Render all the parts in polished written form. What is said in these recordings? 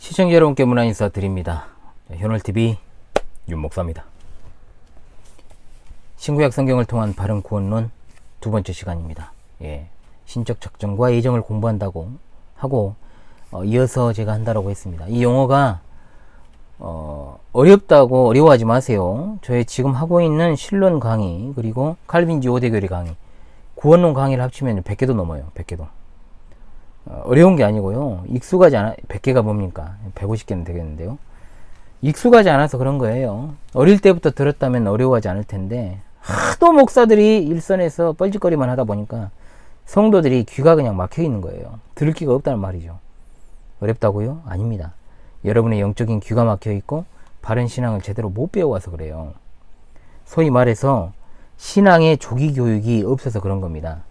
시청자 여러분께 문화 인사 드립니다. 현월TV 윤목사입니다. 신구약 성경을 통한 바른 구원론 두 번째 시간입니다. 신적 작정과 예정을 공부한다고 하고 이어서 제가 한다라고 했습니다. 이 용어가 어렵다고 어려워하지 마세요. 저희 지금 하고 있는 신론 강의 그리고 칼빈주의 5대교리 강의 구원론 강의를 합치면 100개도 넘어요. 100개도. 어려운 게 아니고요. 익숙하지 않아, 100개가 뭡니까? 150개는 되겠는데요. 익숙하지 않아서 그런 거예요. 어릴 때부터 들었다면 어려워하지 않을 텐데, 하도 목사들이 일선에서 뻘짓거리만 하다 보니까 성도들이 귀가 그냥 막혀 있는 거예요. 들을 기가 없다는 말이죠. 어렵다고요? 아닙니다. 여러분의 영적인 귀가 막혀 있고, 바른 신앙을 제대로 못 배워와서 그래요. 소위 말해서, 신앙의 조기 교육이 없어서 그런 겁니다.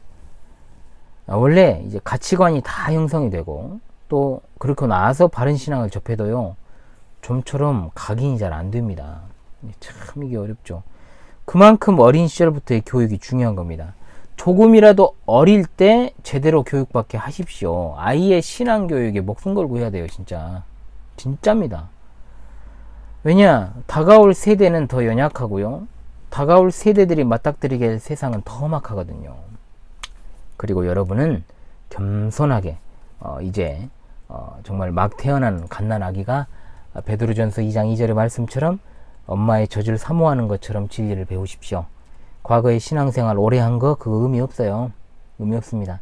원래 이제 가치관이 다 형성이 되고 또 그렇고 나서 바른 신앙을 접해도요 좀처럼 각인이 잘 안 됩니다. 참 이게 어렵죠. 그만큼 어린 시절부터의 교육이 중요한 겁니다. 조금이라도 어릴 때 제대로 교육받게 하십시오. 아이의 신앙 교육에 목숨 걸고 해야 돼요. 진짜입니다. 왜냐, 다가올 세대는 더 연약하고요, 다가올 세대들이 맞닥뜨리게 할 세상은 더 험악하거든요. 그리고 여러분은 겸손하게 이제 정말 막 태어난 갓난아기가 베드로전서 2장 2절의 말씀처럼 엄마의 젖을 사모하는 것처럼 진리를 배우십시오. 과거에 신앙생활 오래 한 거 그거 의미 없어요. 의미 없습니다.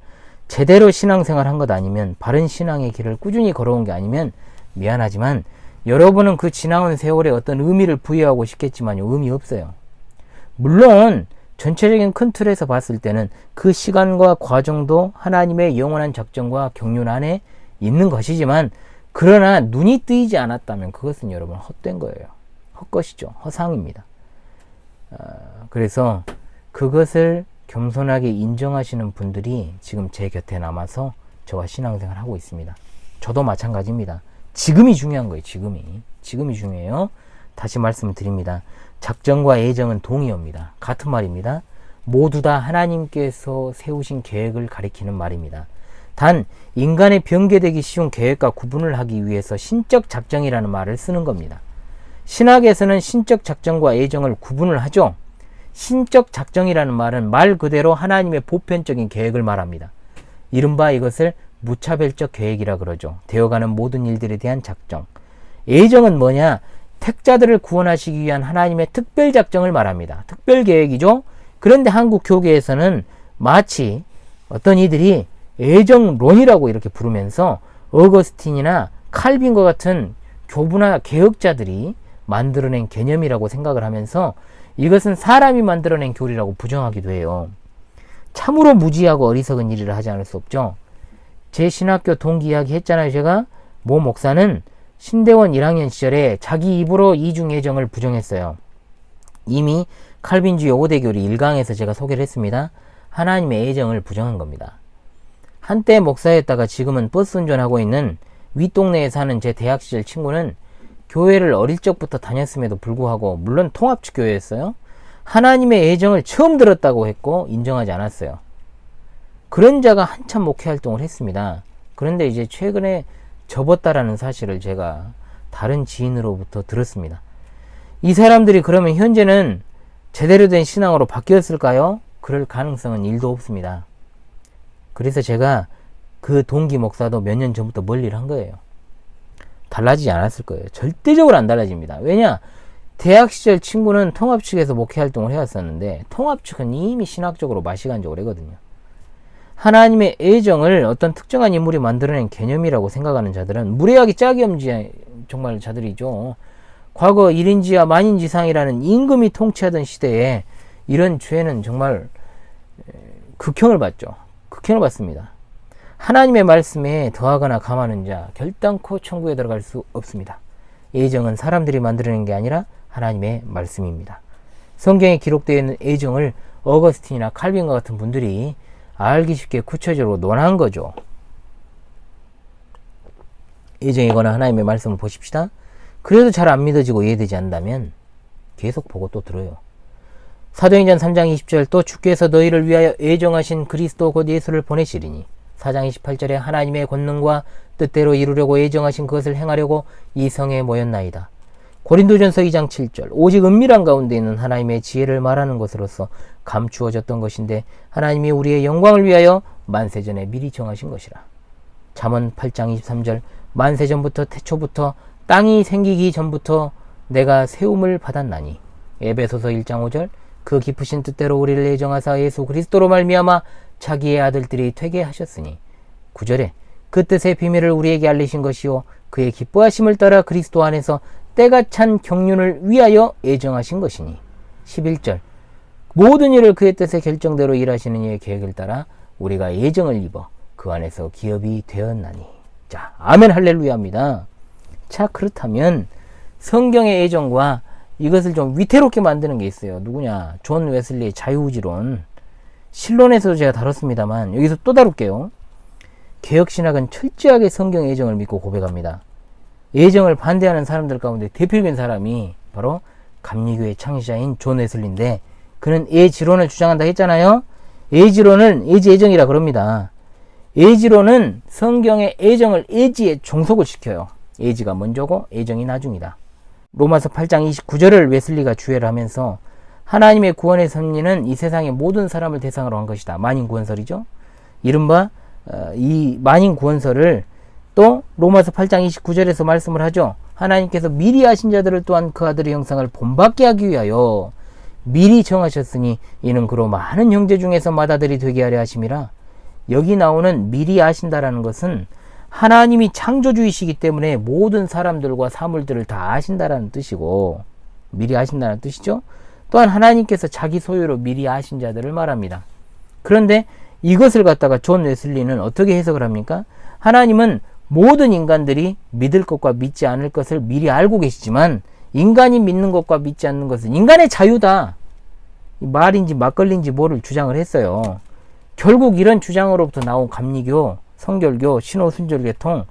제대로 신앙생활 한 것 아니면, 바른 신앙의 길을 꾸준히 걸어온 게 아니면 미안하지만 여러분은 그 지나온 세월에 어떤 의미를 부여하고 싶겠지만요, 의미 없어요. 물론 전체적인 큰 틀에서 봤을 때는 그 시간과 과정도 하나님의 영원한 작정과 경륜 안에 있는 것이지만, 그러나 눈이 뜨이지 않았다면 그것은 여러분 헛된 거예요. 헛것이죠. 허상입니다. 그래서 그것을 겸손하게 인정하시는 분들이 지금 제 곁에 남아서 저와 신앙생활 하고 있습니다. 저도 마찬가지입니다. 지금이 중요한 거예요. 지금이 중요해요. 다시 말씀드립니다. 작정과 예정은 동의어입니다. 같은 말입니다. 모두 다 하나님께서 세우신 계획을 가리키는 말입니다. 단 인간의 변개되기 쉬운 계획과 구분을 하기 위해서 신적 작정이라는 말을 쓰는 겁니다. 신학에서는 신적 작정과 예정을 구분을 하죠. 신적 작정이라는 말은 말 그대로 하나님의 보편적인 계획을 말합니다. 이른바 이것을 무차별적 계획이라 그러죠. 되어가는 모든 일들에 대한 작정. 예정은 뭐냐? 택자들을 구원하시기 위한 하나님의 특별 작정을 말합니다. 특별 계획이죠. 그런데 한국 교계에서는 마치 어떤 이들이 예정론이라고 이렇게 부르면서 어거스틴이나 칼빈과 같은 교부나 개혁자들이 만들어낸 개념이라고 생각을 하면서 이것은 사람이 만들어낸 교리라고 부정하기도 해요. 참으로 무지하고 어리석은 일을 하지 않을 수 없죠. 제 신학교 동기 이야기 했잖아요. 제가 모 목사는 신대원 1학년 시절에 자기 입으로 이중 예정을 부정했어요. 이미 칼빈주의 5대교리 1강에서 제가 소개를 했습니다. 하나님의 예정을 부정한 겁니다. 한때 목사였다가 지금은 버스 운전하고 있는 윗동네에 사는 제 대학 시절 친구는 교회를 어릴 적부터 다녔음에도 불구하고, 물론 통합축 교회였어요. 하나님의 예정을 처음 들었다고 했고 인정하지 않았어요. 그런 자가 한참 목회 활동을 했습니다. 그런데 이제 최근에 접었다라는 사실을 제가 다른 지인으로부터 들었습니다. 이 사람들이 그러면 현재는 제대로 된 신앙으로 바뀌었을까요? 그럴 가능성은 1도 없습니다. 그래서 제가 그 동기 목사도 몇 년 전부터 멀리를 한 거예요. 달라지지 않았을 거예요. 절대적으로 안 달라집니다. 왜냐? 대학 시절 친구는 통합측에서 목회 활동을 해왔었는데, 통합측은 이미 신학적으로 마시간 지 오래거든요. 하나님의 예정을 어떤 특정한 인물이 만들어낸 개념이라고 생각하는 자들은 무례하기 짝이 없지 정말 자들이죠. 과거 1인지와 만인지상이라는 임금이 통치하던 시대에 이런 죄는 정말 극형을 받죠. 극형을 받습니다. 하나님의 말씀에 더하거나 감하는 자 결단코 천국에 들어갈 수 없습니다. 예정은 사람들이 만들어낸 게 아니라 하나님의 말씀입니다. 성경에 기록되어 있는 예정을 어거스틴이나 칼빈과 같은 분들이 알기 쉽게 구체적으로 논한 거죠. 예정이거나 하나님의 말씀을 보십시다. 그래도 잘 안 믿어지고 이해되지 않는다면 계속 보고 또 들어요. 사도행전 3장 20절, 또 주께서 너희를 위하여 예정하신 그리스도 곧 예수를 보내시리니 4장 28절에 하나님의 권능과 뜻대로 이루려고 예정하신 그것을 행하려고 이 성에 모였나이다. 고린도전서 2장 7절 오직 은밀한 가운데 있는 하나님의 지혜를 말하는 것으로서 감추어졌던 것인데 하나님이 우리의 영광을 위하여 만세전에 미리 정하신 것이라. 잠언 8장 23절 만세전부터 태초부터 땅이 생기기 전부터 내가 세움을 받았나니. 에베소서 1장 5절 그 깊으신 뜻대로 우리를 예정하사 예수 그리스도로 말미암아 자기의 아들들이 되게 하셨으니. 9절에 그 뜻의 비밀을 우리에게 알리신 것이요 그의 기뻐하심을 따라 그리스도 안에서 때가 찬 경륜을 위하여 예정하신 것이니. 11절 모든 일을 그의 뜻의 결정대로 일하시는 이의 계획을 따라 우리가 예정을 입어 그 안에서 기업이 되었나니. 자, 아멘 할렐루야입니다. 자, 그렇다면 성경의 예정과 이것을 좀 위태롭게 만드는 게 있어요. 누구냐? 존 웨슬리의 자유의지론. 신론에서도 제가 다뤘습니다만 여기서 또 다룰게요. 개혁신학은 철저하게 성경의 예정을 믿고 고백합니다. 예정을 반대하는 사람들 가운데 대표적인 사람이 바로 감리교의 창시자인 존 웨슬리인데, 그는 예지론을 주장한다 했잖아요. 예지론은 예지예정이라 그럽니다. 예지론은 성경의 예정을 예지에 종속을 시켜요. 예지가 먼저고 예정이 나중이다. 로마서 8장 29절을 웨슬리가 주해를 하면서 하나님의 구원의 섭리는 이 세상의 모든 사람을 대상으로 한 것이다. 만인 구원설이죠. 이른바 이 만인 구원설을 또 로마서 8장 29절에서 말씀을 하죠. 하나님께서 미리 아신 자들을 또한 그 아들의 형상을 본받게 하기 위하여 미리 정하셨으니 이는 그로 많은 형제 중에서 맏아들이 되게 하려 하심이라. 여기 나오는 미리 아신다라는 것은 하나님이 창조주이시기 때문에 모든 사람들과 사물들을 다 아신다라는 뜻이고, 미리 아신다는 뜻이죠. 또한 하나님께서 자기 소유로 미리 아신 자들을 말합니다. 그런데 이것을 갖다가 존 웨슬리는 어떻게 해석을 합니까? 하나님은 모든 인간들이 믿을 것과 믿지 않을 것을 미리 알고 계시지만 인간이 믿는 것과 믿지 않는 것은 인간의 자유다. 말인지 막걸리인지 뭐를 주장을 했어요. 결국 이런 주장으로부터 나온 감리교, 성결교, 신호순절계통,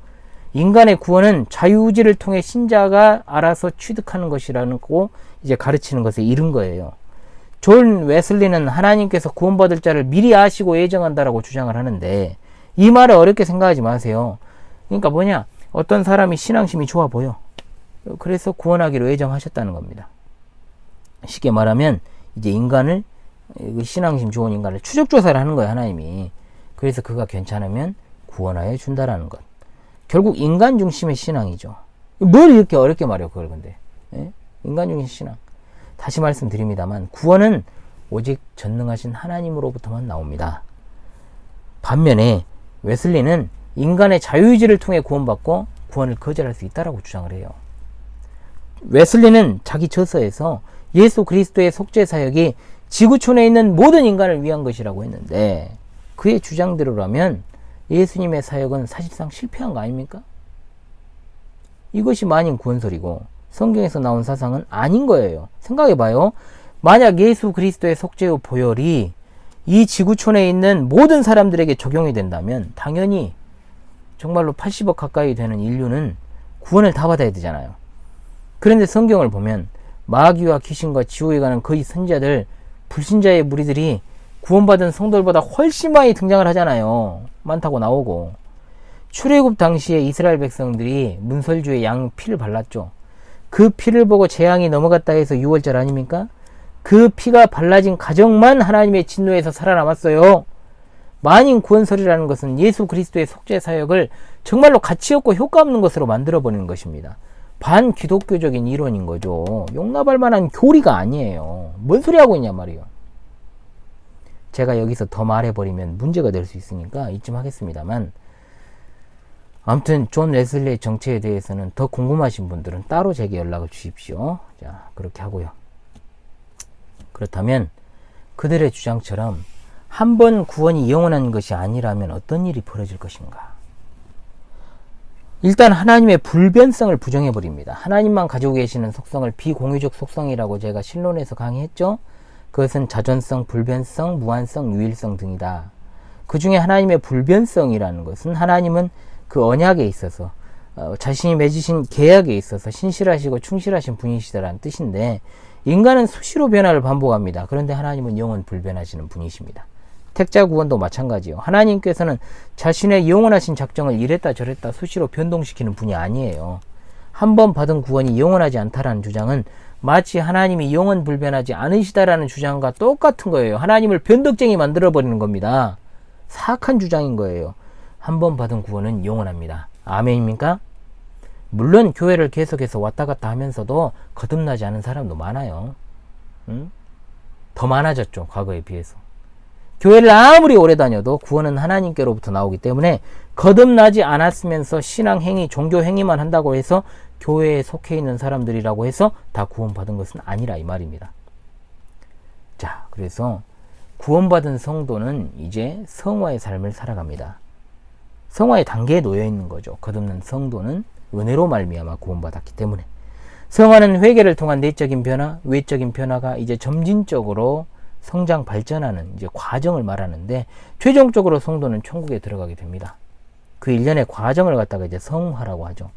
인간의 구원은 자유의지를 통해 신자가 알아서 취득하는 것이라는 거 이제 가르치는 것에 이른 거예요. 존 웨슬리는 하나님께서 구원받을 자를 미리 아시고 예정한다라고 주장을 하는데, 이 말을 어렵게 생각하지 마세요. 그러니까 뭐냐, 어떤 사람이 신앙심이 좋아 보여. 그래서 구원하기로 예정하셨다는 겁니다. 쉽게 말하면 이제 인간을, 신앙심 좋은 인간을 추적조사를 하는 거예요, 하나님이. 그래서 그가 괜찮으면 구원하여 준다라는 것. 결국 인간 중심의 신앙이죠. 뭘 이렇게 어렵게 말해요, 그걸 근데. 예? 인간 중심의 신앙. 다시 말씀드립니다만 구원은 오직 전능하신 하나님으로부터만 나옵니다. 반면에 웨슬리는 인간의 자유의지를 통해 구원받고 구원을 거절할 수 있다라고 주장을 해요. 웨슬리는 자기 저서에서 예수 그리스도의 속죄 사역이 지구촌에 있는 모든 인간을 위한 것이라고 했는데, 그의 주장대로라면 예수님의 사역은 사실상 실패한 거 아닙니까? 이것이 만인 구원설이고 성경에서 나온 사상은 아닌 거예요. 생각해봐요. 만약 예수 그리스도의 속죄의 보혈이 이 지구촌에 있는 모든 사람들에게 적용이 된다면 당연히 정말로 80억 가까이 되는 인류는 구원을 다 받아야 되잖아요. 그런데 성경을 보면 마귀와 귀신과 지옥에 가는 거의 선지자들, 불신자의 무리들이 구원받은 성도들보다 훨씬 많이 등장을 하잖아요. 많다고 나오고. 출애굽 당시에 이스라엘 백성들이 문설주에 양 피를 발랐죠. 그 피를 보고 재앙이 넘어갔다 해서 6월절 아닙니까? 그 피가 발라진 가정만 하나님의 진노에서 살아남았어요. 만인 구원설이라는 것은 예수 그리스도의 속죄 사역을 정말로 가치 없고 효과 없는 것으로 만들어버리는 것입니다. 반기독교적인 이론인 거죠. 용납할 만한 교리가 아니에요. 뭔 소리 하고 있냐 말이에요. 제가 여기서 더 말해버리면 문제가 될 수 있으니까 이쯤 하겠습니다만, 아무튼 존 웨슬리의 정체에 대해서는 더 궁금하신 분들은 따로 제게 연락을 주십시오. 자, 그렇게 하고요. 그렇다면 그들의 주장처럼 한 번 구원이 영원한 것이 아니라면 어떤 일이 벌어질 것인가? 일단 하나님의 불변성을 부정해버립니다. 하나님만 가지고 계시는 속성을 비공유적 속성이라고 제가 신론에서 강의했죠. 그것은 자존성, 불변성, 무한성, 유일성 등이다. 그 중에 하나님의 불변성이라는 것은 하나님은 그 언약에 있어서 자신이 맺으신 계약에 있어서 신실하시고 충실하신 분이시다라는 뜻인데, 인간은 수시로 변화를 반복합니다. 그런데 하나님은 영원 불변하시는 분이십니다. 택자 구원도 마찬가지요. 하나님께서는 자신의 영원하신 작정을 이랬다 저랬다 수시로 변동시키는 분이 아니에요. 한 번 받은 구원이 영원하지 않다라는 주장은 마치 하나님이 영원 불변하지 않으시다라는 주장과 똑같은 거예요. 하나님을 변덕쟁이 만들어버리는 겁니다. 사악한 주장인 거예요. 한 번 받은 구원은 영원합니다. 아멘입니까? 물론 교회를 계속해서 왔다 갔다 하면서도 거듭나지 않은 사람도 많아요. 응? 더 많아졌죠. 과거에 비해서. 교회를 아무리 오래 다녀도 구원은 하나님께로부터 나오기 때문에 거듭나지 않았으면서 신앙행위, 종교행위만 한다고 해서 교회에 속해 있는 사람들이라고 해서 다 구원받은 것은 아니라 이 말입니다. 자, 그래서 구원받은 성도는 이제 성화의 삶을 살아갑니다. 성화의 단계에 놓여 있는 거죠. 거듭난 성도는 은혜로 말미암아 구원받았기 때문에. 성화는 회개를 통한 내적인 변화, 외적인 변화가 이제 점진적으로 성장 발전하는 이제 과정을 말하는데, 최종적으로 성도는 천국에 들어가게 됩니다. 그 일련의 과정을 갖다가 이제 성화라고 하죠.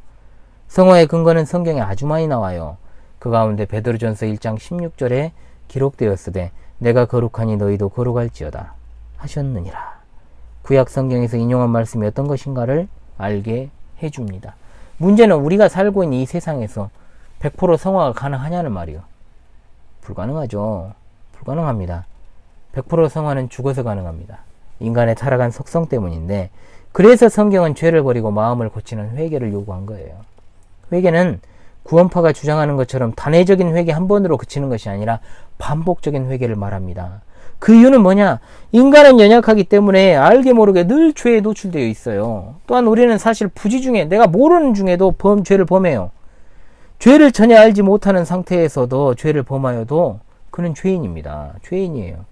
성화의 근거는 성경에 아주 많이 나와요. 그 가운데 베드로전서 1장 16절에 기록되었으되 내가 거룩하니 너희도 거룩할지어다 하셨느니라. 구약 성경에서 인용한 말씀이 어떤 것인가를 알게 해줍니다. 문제는 우리가 살고 있는 이 세상에서 100% 성화가 가능하냐는 말이요. 불가능하죠. 불가능합니다. 100% 성화는 죽어서 가능합니다. 인간의 타락한 속성 때문인데, 그래서 성경은 죄를 버리고 마음을 고치는 회개를 요구한 거예요. 회개는 구원파가 주장하는 것처럼 단회적인 회개 한 번으로 그치는 것이 아니라 반복적인 회개를 말합니다. 그 이유는 뭐냐? 인간은 연약하기 때문에 알게 모르게 늘 죄에 노출되어 있어요. 또한 우리는 사실 부지 중에, 내가 모르는 중에도 죄를 범해요. 죄를 전혀 알지 못하는 상태에서도 죄를 범하여도 그는 죄인입니다. 죄인이에요.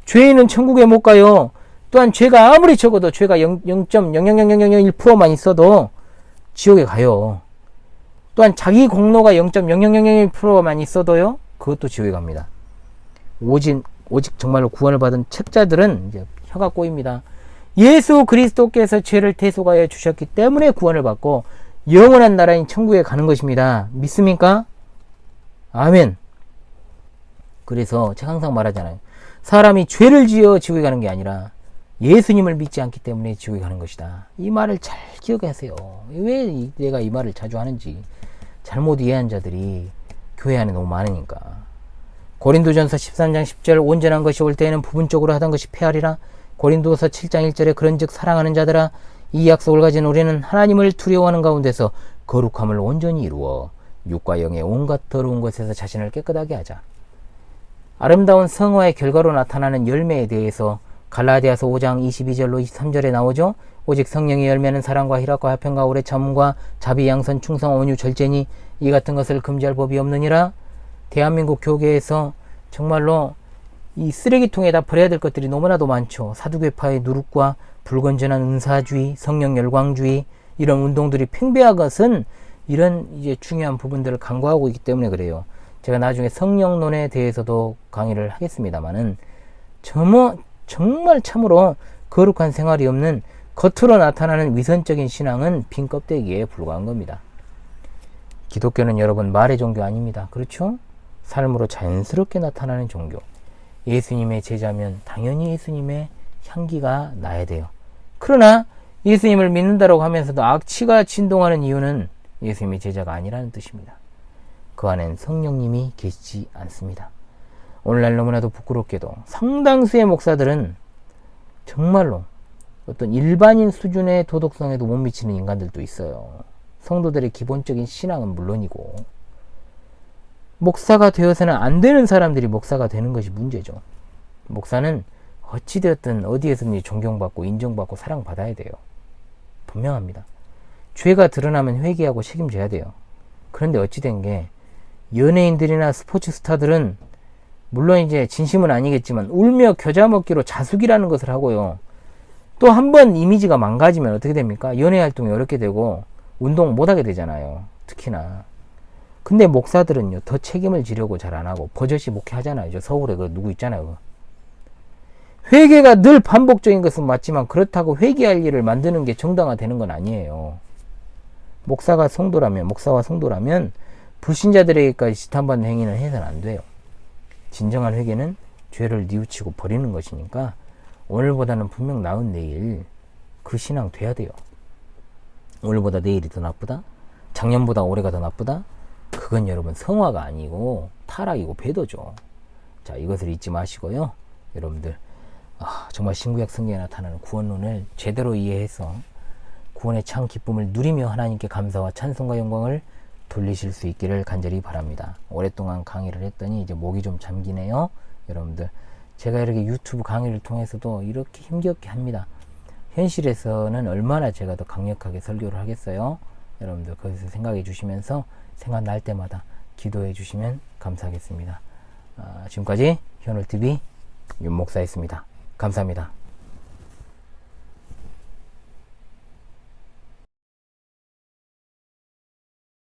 죄인은 천국에 못 가요. 또한 죄가 아무리 적어도 죄가 0.00001%만 있어도 지옥에 가요. 또한 자기 공로가 0.0001%만 있어도요, 그것도 지옥에 갑니다. 오직 정말로 구원을 받은 책자들은 이제 혀가 꼬입니다. 예수 그리스도께서 죄를 대속하여 주셨기 때문에 구원을 받고 영원한 나라인 천국에 가는 것입니다. 믿습니까? 아멘. 그래서 제가 항상 말하잖아요. 사람이 죄를 지어 지옥에 가는 게 아니라 예수님을 믿지 않기 때문에 지옥에 가는 것이다. 이 말을 잘 기억하세요. 왜 내가 이 말을 자주 하는지 잘못 이해한 자들이 교회 안에 너무 많으니까. 고린도전서 13장 10절 온전한 것이 올 때에는 부분적으로 하던 것이 패하리라. 고린도서 7장 1절에 그런즉 사랑하는 자들아 이 약속을 가진 우리는 하나님을 두려워하는 가운데서 거룩함을 온전히 이루어 육과 영의 온갖 더러운 것에서 자신을 깨끗하게 하자. 아름다운 성화의 결과로 나타나는 열매에 대해서 갈라디아서 5장 22절로 23절에 나오죠. 오직 성령의 열매는 사랑과 희락과 화평과 오래 참음과 자비 양선 충성 온유 절제니 이 같은 것을 금지할 법이 없느니라. 대한민국 교계에서 정말로 이 쓰레기통에다 버려야 될 것들이 너무나도 많죠. 사두개파의 누룩과 불건전한 은사주의, 성령 열광주의, 이런 운동들이 팽배한 것은 이런 이제 중요한 부분들을 간과하고 있기 때문에 그래요. 제가 나중에 성령론에 대해서도 강의를 하겠습니다만은 정말 참으로 거룩한 생활이 없는 겉으로 나타나는 위선적인 신앙은 빈 껍데기에 불과한 겁니다. 기독교는 여러분 말의 종교 아닙니다. 그렇죠? 삶으로 자연스럽게 나타나는 종교. 예수님의 제자면 당연히 예수님의 향기가 나야 돼요. 그러나 예수님을 믿는다고 하면서도 악취가 진동하는 이유는 예수님의 제자가 아니라는 뜻입니다. 그 안엔 성령님이 계시지 않습니다. 오늘날 너무나도 부끄럽게도 상당수의 목사들은 정말로 어떤 일반인 수준의 도덕성에도 못 미치는 인간들도 있어요. 성도들의 기본적인 신앙은 물론이고, 목사가 되어서는 안 되는 사람들이 목사가 되는 것이 문제죠. 목사는 어찌되었든 어디에서든지 존경받고 인정받고 사랑받아야 돼요. 분명합니다. 죄가 드러나면 회개하고 책임져야 돼요. 그런데 어찌된 게 연예인들이나 스포츠 스타들은 물론 이제 진심은 아니겠지만 울며 겨자 먹기로 자숙이라는 것을 하고요. 또 한 번 이미지가 망가지면 어떻게 됩니까? 연예 활동이 어렵게 되고 운동 못하게 되잖아요. 특히나. 근데 목사들은요, 더 책임을 지려고 잘 안 하고 버젓이 목회하잖아요. 저 서울에 그 누구 있잖아요. 회개가 늘 반복적인 것은 맞지만 그렇다고 회개할 일을 만드는 게 정당화되는 건 아니에요. 목사와 성도라면 불신자들에게까지 지탄받는 행위는 해서는 안 돼요. 진정한 회개는 죄를 뉘우치고 버리는 것이니까 오늘보다는 분명 나은 내일 그 신앙 돼야 돼요. 오늘보다 내일이 더 나쁘다? 작년보다 올해가 더 나쁘다? 그건 여러분 성화가 아니고 타락이고 배도죠. 자, 이것을 잊지 마시고요. 여러분들 정말 신구약 성경에 나타나는 구원론을 제대로 이해해서 구원의 참 기쁨을 누리며 하나님께 감사와 찬송과 영광을 돌리실 수 있기를 간절히 바랍니다. 오랫동안 강의를 했더니 이제 목이 좀 잠기네요. 여러분들 제가 이렇게 유튜브 강의를 통해서도 이렇게 힘겹게 합니다. 현실에서는 얼마나 제가 더 강력하게 설교를 하겠어요. 여러분들 그것을 생각해 주시면서 생각날 때마다 기도해 주시면 감사하겠습니다. 지금까지 현울TV 윤목사였습니다. 감사합니다.